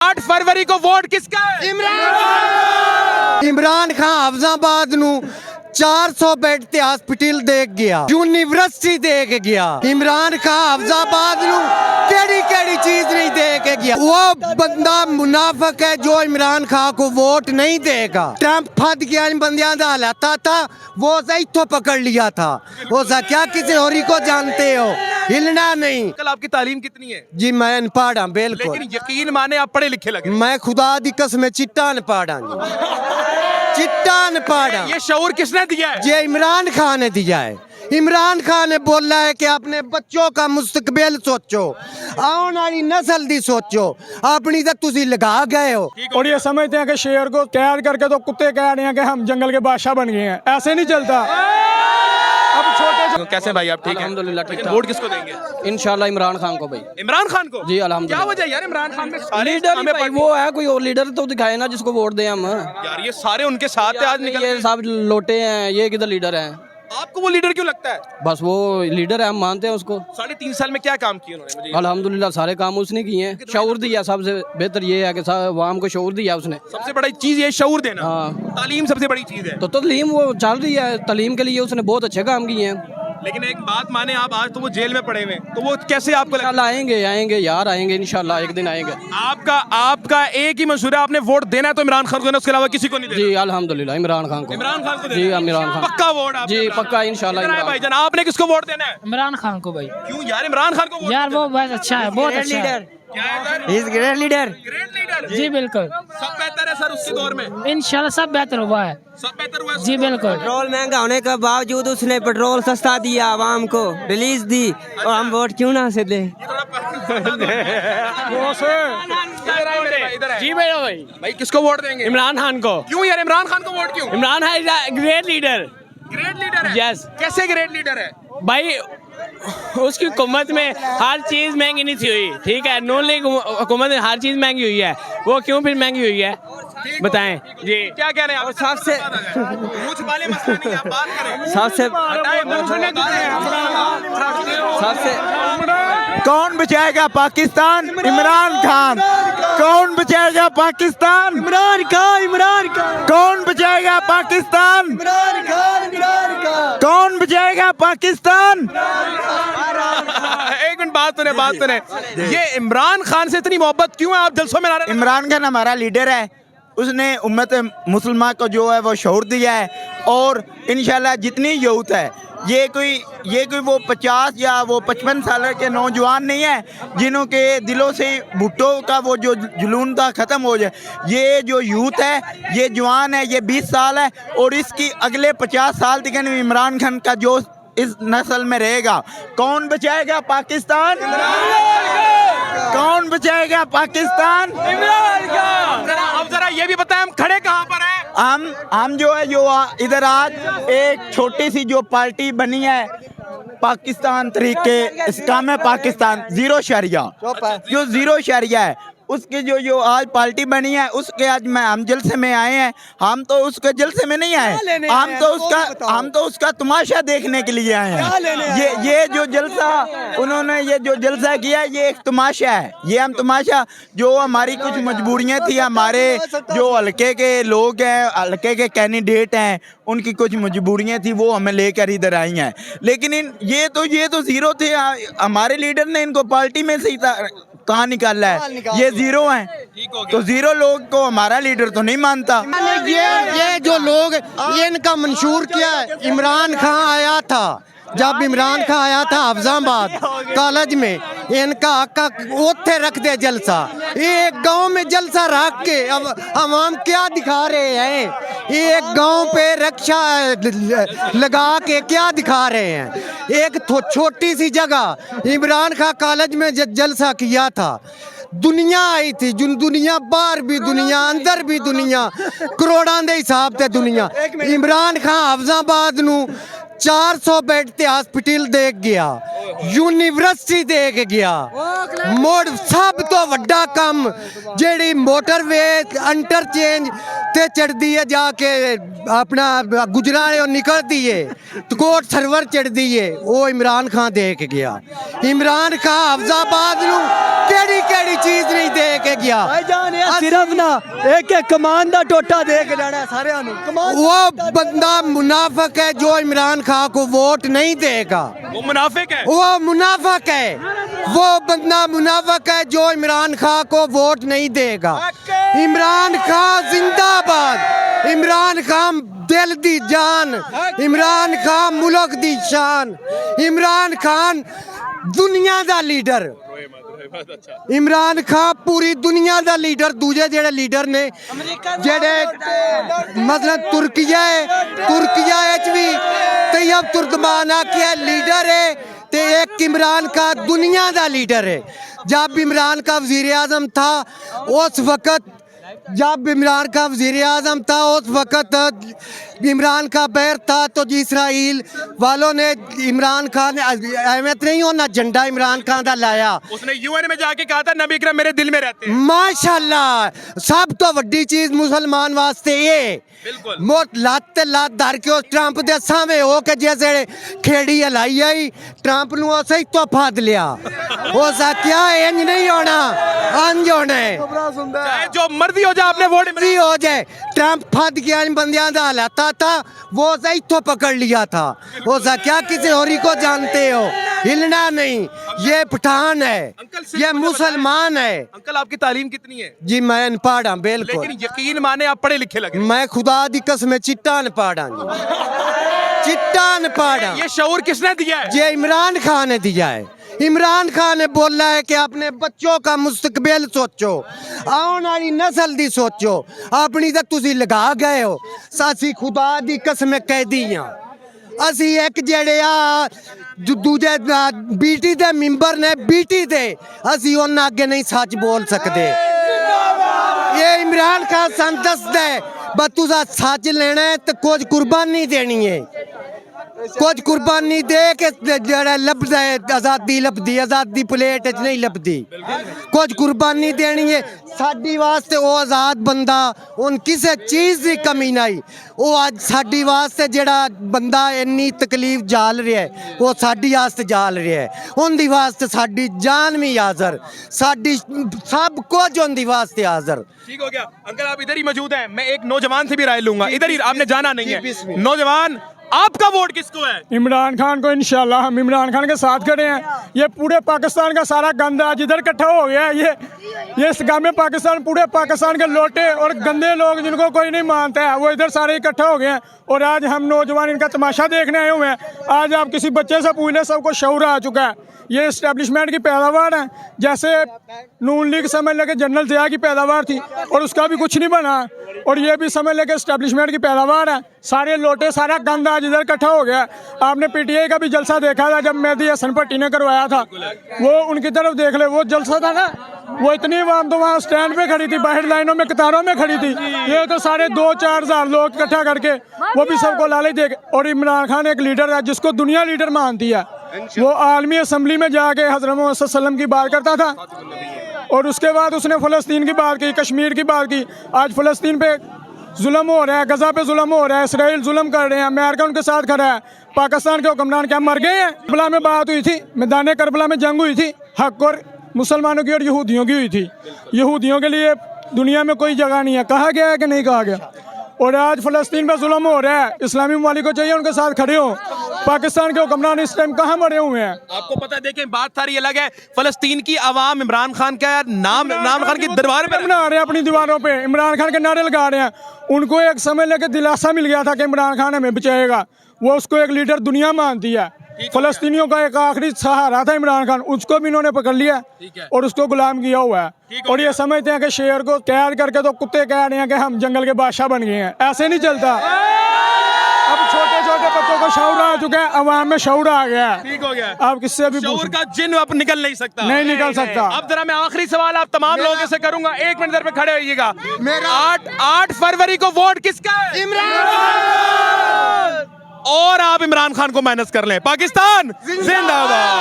8 फरवरी को वोट किसका है? इमरान खान हफजाबाद नू 400 बेड ते हॉस्पिटल दे गया, यूनिवर्सिटी दे के गया। इमरान खान हफजाबाद नू केड़ी केड़ी चीज नहीं दे के गया। वो बंदा मुनाफिक है जो इमरान खान को वोट नहीं देगा। ट्रंप फट गया इन बंदियां दा हालाता था, वो इथों पकड़ लिया था। वो क्या किसी होरी को जानते हो, हिलना नहीं। कल आपकी तालीम कितनी है? जी मैं अनपढ़ हाँ, बिल्कुल। लेकिन यकीन माने आप पढ़े लिखे लगे। मैं खुदा दी कसम चिट्टा अनपढ़ हाँ, चिट्टा अनपढ़ हाँ। ये शऊर किसने दिया है? ये इमरान खान ने दिया है। इमरान खान ने बोला है कि अपने बच्चों का मुस्तकबिल सोचो, आने वाली नस्ल दी सोचो, अपनी तो तुसी लगा गए हो। और ये समझते हैं कि शेर को कैद करके तो कुत्ते कह रहे हैं कि हम जंगल के बादशाह बन गए हैं। ऐसे नहीं चलता। अब छोटे कैसे भाई आप? ठीक है अल्हम्दुलिल्लाह ठीक वोट किसको देंगे? इंशाल्लाह इमरान खान को भाई। इमरान खान को? जी अल्हम्दुलिल्लाह। क्या वजह यार? इमरान खान में सारे लीडर हमें भाई वो है, कोई और लीडर तो दिखाए ना जिसको वोट दें हम। यार ये सारे उनके साथ है आज निकल। ये सब लोटे हैं, ये किधर लीडर हैं? आपको वो लीडर क्यों लगता है? बस वो लीडर है, हम मानते हैं उसको। 3.5 साल में क्या काम किए उन्होंने? मुझे अल्हम्दुलिल्लाह सारे काम उसने किए हैं। शऊर दिया, सबसे बेहतर ये है कि आवाम को शऊर दिया उसने। सबसे बड़ी चीज ये शऊर देना। हाँ। तालीम सबसे बड़ी चीज है। तो तलीम वो चल रही है, तलीम के लिए उसने बहुत अच्छे काम किए हैं। लेकिन एक बात माने आप, आज तो वो जेल में पड़े हुए हैं, तो वो कैसे आपको लगता है? इंशाल्लाह आएंगे आएंगे यार, आएंगे इंशाल्लाह, एक दिन आएंगे। आपका एक ही मंशूरा, आपने वोट देना है तो इमरान खान को देना, उसके अलावा किसी को नहीं देना। जी अल्हम्दुलिल्लाह इमरान खान को। इमरान खान को जी देना है। इमरान खान पक्का वोट आप? जी पक्का इंशाल्लाह। इधर आए भाईजान, आपने किसको वोट देना है? इमरान खान को भाई। क्यों यार इमरान खान को वोट यार देना वो बहुत अच्छा है, बहुत अच्छा है। क्या है sir? Great leader. Great leader. जी बिल्कुल, सब बेहतर है सर उसके दौर में? इंशाल्लाह सब बेहतर हुआ है। सब बेहतर हुआ है? जी बिल्कुल। पेट्रोल महंगा होने के बावजूद उसने पेट्रोल सस्ता दिया, आवाम को रिलीज दी, और हम वोट क्यों ना से दें? जी भाई किसको वोट देंगे? इमरान खान को। क्यों यार इमरान खान को वोट क्यों? इमरान है ग्रेट लीडर। ग्रेट लीडर है? Yes. कैसे ग्रेट लीडर है? भाई उसकी हुकूमत में हर चीज महंगी नहीं थी हुई, ठीक है। नून लीग हुकूमत में हर चीज महंगी हुई है, वो क्यों फिर महंगी हुई है बताएं जी। क्या कह रहे हैं आप? सबसे मुझ वाले मसला नहीं, आप बात करें। सबसे हटाए मुंह से सबसे कौन बचाएगा पाकिस्तान? इमरान खान। कौन बचाएगा पाकिस्तान? इमरान खान, इमरान खान, कौन बचाएगा पाकिस्तान? इमरान खान, इमरान खान। कौन बचाएगा पाकिस्तान? एक मिनट बात सुने। ये इमरान खान से इतनी मोहब्बत क्यों है? आप जलसों में नारे। इमरान खान हमारा लीडर है, उसने उम्मत मुसलमान को जो है वो शऊर दिया है, और इंशाल्लाह जितनी यूथ है, ये कोई वो 50 या वो 55 साल के नौजवान नहीं है जिन्हों के दिलों से भुट्टो का वो जो जुनून था ख़त्म हो जाए। ये जो यूथ है, ये जवान है, ये 20 साल है, और इसकी अगले 50 साल तक इमरान खान का जो इस नस्ल में रहेगा। कौन बचाएगा पाकिस्तान? कौन बचाएगा पाकिस्तान? अब जरा ये भी बताएं हम खड़े कहाँ पर हैं? हम जो है जो इधर आज एक छोटी सी जो पार्टी बनी है, पाकिस्तान तरीके इस्लाम पाकिस्तान जीरो शरिया, जो जीरो शरिया है, उसकी जो आज पार्टी बनी है, उसके आज हम जलसे में आए हैं। हम तो उसके जलसे में नहीं आए, हम तो उसका तमाशा देखने के लिए आए हैं। ये जो जलसा उन्होंने ये जो जलसा किया, ये एक तमाशा है। ये हम तमाशा, जो हमारी कुछ मजबूरियां थी, हमारे जो हल्के के लोग हैं, हल्के के कैंडिडेट हैं, उनकी कुछ मजबूरियां थी, वो हमें लेकर इधर आई हैं। लेकिन ये तो जीरो थे। हमारे लीडर ने इनको पार्टी में से कहाँ निकाला है? ये जीरो हैं, तो जीरो लोग को हमारा लीडर तो नहीं मानता। ये जो लोग, ये इनका मंशूर किया है। इमरान खान आया था, जब इमरान खान आया था हफजाबाद कॉलेज में, इनका हक्का उत्थे रख दे जलसा। एक गांव में जलसा रख के अब हम क्या दिखा रहे हैं? एक गांव पे रक्षा लगा के क्या दिखा रहे हैं? एक छोटी सी जगह इमरान खान कॉलेज में जलसा किया था, दुनिया आई थी, दुनिया बाहर भी दुनिया, अंदर भी दुनिया, करोड़ों के हिसाब से दुनिया। इमरान खान हफजाबाद नू 400 बेड ते हॉस्पिटल देख गया, यूनिवर्सिटी देख गया, मोड़ सब तो वड्डा काम जेड़ी मोटरवे इंटरचेंज ते चढ़दी है जाके अपना गुजराले निकलती है तो कोट सरवर चढ़दी है, वो इमरान खान देख गया। इमरान खान हफ्जाबाद नू केड़ी केड़ी चीज नहीं देख गया। सिर्फ ना एक एक कमान दा टोटा दे के जाना सारे वो बंदा मुनाफिक है जो इमरान खान को वोट नहीं देगा। वो मुनाफिक है, वो मुनाफिक है, वो बंदा मुनाफिक है जो इमरान खान को वोट नहीं देगा। इमरान खान जिंदाबाद, इमरान खान दिल दी जान, इमरान खान मुल्क दी शान, इमरान खान दुनिया दा लीडर, इमरान खान पूरी दुनिया दा लीडर। दूजे जेड़े लीडर ने जेड़े मतलब तुर्किया भी तैयब तुर्कमान आखिया लीडर है ते एक इमरान का दुनिया दा लीडर है। जब इमरान का वजीर आजम था उस वक़्त, जब इमरान का वजीर आजम था उस वक़्त इमरान का बैर था तो इसराइल वालों ने इमरान खान अहमियत नहीं होना झंडा इमरान खान का लाया। उसने यूएन में जाके कहा था नबी अकरम मेरे दिल में रहते हैं। माशाल्लाह सब तो वड्डी चीज मुसलमान वास्ते ये मोट लात धर के उस ट्रंप दे सामने हो के जैसे खेड़ी हलाई आई ट्रंप नु उसे ही तोहफा लिया। हो क्या इंज नहीं होना, अंज होना है, चाहे जो मर्जी हो जाए आपने वोट भी हो जाए। ट्रंप फद के इन बंदियां दा हलाता था वो सही तो पकड़ लिया था। हो क्या किसी और को जानते हो, हिलना नहीं। ये पठान है, ये मुसलमान है। अंकल आपकी तालीम कितनी है? जी मैं अनपढ़ हूँ बिल्कुल, लेकिन यकीन माने आप पढ़े लिखे लगे। मैं खुदा दी कसम चिट्टा अनपढ़ हूँ, चिट्टा अनपढ़। ये शऊर किसने दिया है? ये इमरान खान ने दिया है। इमरान खान ने बोला है कि अपने बच्चों का मुस्तकबिल सोचो, आने वाली नस्ल दी सोचो, अपनी तो तुसी लगा गए हो। सासी खुदा दी कसम कह दी असी एक जेड़े आ दूजे बीटी दे मिंबर ने बीटी दे असी उन्हें अगे नहीं सच बोल सकते। ये इमरान खान सन दसदा है बस तुसा सच लेना है तो कुछ कुर्बानी देनी है, कुछ कुर्बानी दे के जरा लभदा है आजादी लभदी, आजादी प्लेट च नहीं लभदी। कुछ कुर्बानी देनी है साडी वास्ते। वो आजाद बंदा उन किसी चीज़ की कमी नहीं। वो आज साडी वास्ते जेड़ा बंदा इन्नी तकलीफ जाल रहा है वो साडी वास्ते जाल रहा है। उनदी वास्ते साडी जान भी हाज़र, साडी सब कुछ उनदी वास्ते हाज़र। ठीक हो गया अंकल, आप इधर ही मौजूद हैं। मैं एक नौजवान से भी राय लूंगा, इधर ही, आपने जाना नहीं है। नौजवान आपका वोट किसको है? इमरान खान को। इंशाल्लाह हम इमरान खान के साथ खड़े हैं। ये पूरे पाकिस्तान का सारा गंदा आज इधर इकट्ठा हो गया है। ये इस गाँव में पाकिस्तान, पूरे पाकिस्तान के लोटे और गंदे लोग जिनको कोई नहीं मानता है वो इधर सारे इकट्ठा हो गए हैं। और आज हम नौजवान इनका तमाशा देखने आए हुए हैं। आज आप किसी बच्चे से पूछ लें सबको शऊर आ चुका है। ये इस्टेब्लिशमेंट की पैदावार है, जैसे नून लीग समझ लेके जनरल ज़िया की पैदावार थी और उसका भी कुछ नहीं बना। और ये भी समझ लेके इस्टेब्लिशमेंट की पैदावार है। सारे लोटे सारा गंद आज इधर इकट्ठा हो गया। आपने पीटीआई का भी जलसा देखा था जब मेहदी हसन भट्टी ने करवाया था, वो उनकी तरफ देख ले, वो जलसा था ना, वो इतनी आवाम तो वहाँ स्टैंड पे खड़ी थी, बाहर लाइनों में कतारों में खड़ी थी। ये तो सारे 2-4 हज़ार लोग इकट्ठा करके वो भी सबको लालच देख। और इमरान खान एक लीडर है जिसको दुनिया लीडर मानती है। वो आलमी असम्बली में जाके हज़रत मोहम्मद सल्लल्लाहु अलैहि वसल्लम की बात करता था और उसके बाद उसने फ़लस्तीन की बात की, कश्मीर की बात की। आज फ़लस्तीन पे जुल्म हो रहा है, गजा पे जुल्म हो रहा है, इसराइल जुल्म कर रहे हैं, अमेरिका उनके साथ खड़ा है। पाकिस्तान के हुक्मरान क्या मर गए हैं? करबला में बात हुई थी, मैदान करबला में जंग हुई थी, हक और मुसलमानों की और यहूदियों की हुई थी। यहूदियों के लिए दुनिया में कोई जगह नहीं है, कहा गया है कि नहीं कहा गया। और आज फ़लस्तीन पे जुल्म हो रहा है, इस्लामी ममालिक को चाहिए उनके साथ खड़े हो। पाकिस्तान के हुक्मरान इस टाइम कहाँ मरे हुए हैं? आपको पता है, देखें बात सारी अलग है। फ़लस्तीन की आवाम इमरान खान का नाम, इमरान खान की दरबार पे बना रहे हैं, अपनी दीवारों पे इमरान खान के नारे लगा रहे हैं। उनको एक समय लेके दिलासा मिल गया था कि इमरान खान हमें बचाएगा, वो उसको एक लीडर दुनिया मानती है। फ़लस्तीनियों का एक आखिरी सहारा था इमरान खान, उसको भी इन्होंने पकड़ लिया और उसको गुलाम किया हुआ है। और ये समझते हैं कि शेर को कैद करके तो कुत्ते कह रहे हैं कि हम जंगल के बादशाह बन गए हैं। ऐसे नहीं चलता। अब छोटे छोटे बच्चों को शऊर आ चुका है, अवाम में शऊर आ गया है। ठीक हो गया। अब किससे भी शऊर का जिन अब निकल नहीं सकता, नहीं निकल सकता। अब जरा मैं आखिरी सवाल आप तमाम लोगों से करूंगा, 1 मिनट इधर पे खड़े होइएगा। 8 फरवरी को वोट किसका है? और आप इमरान खान को माइनस कर लें। पाकिस्तान जिंदाबाद।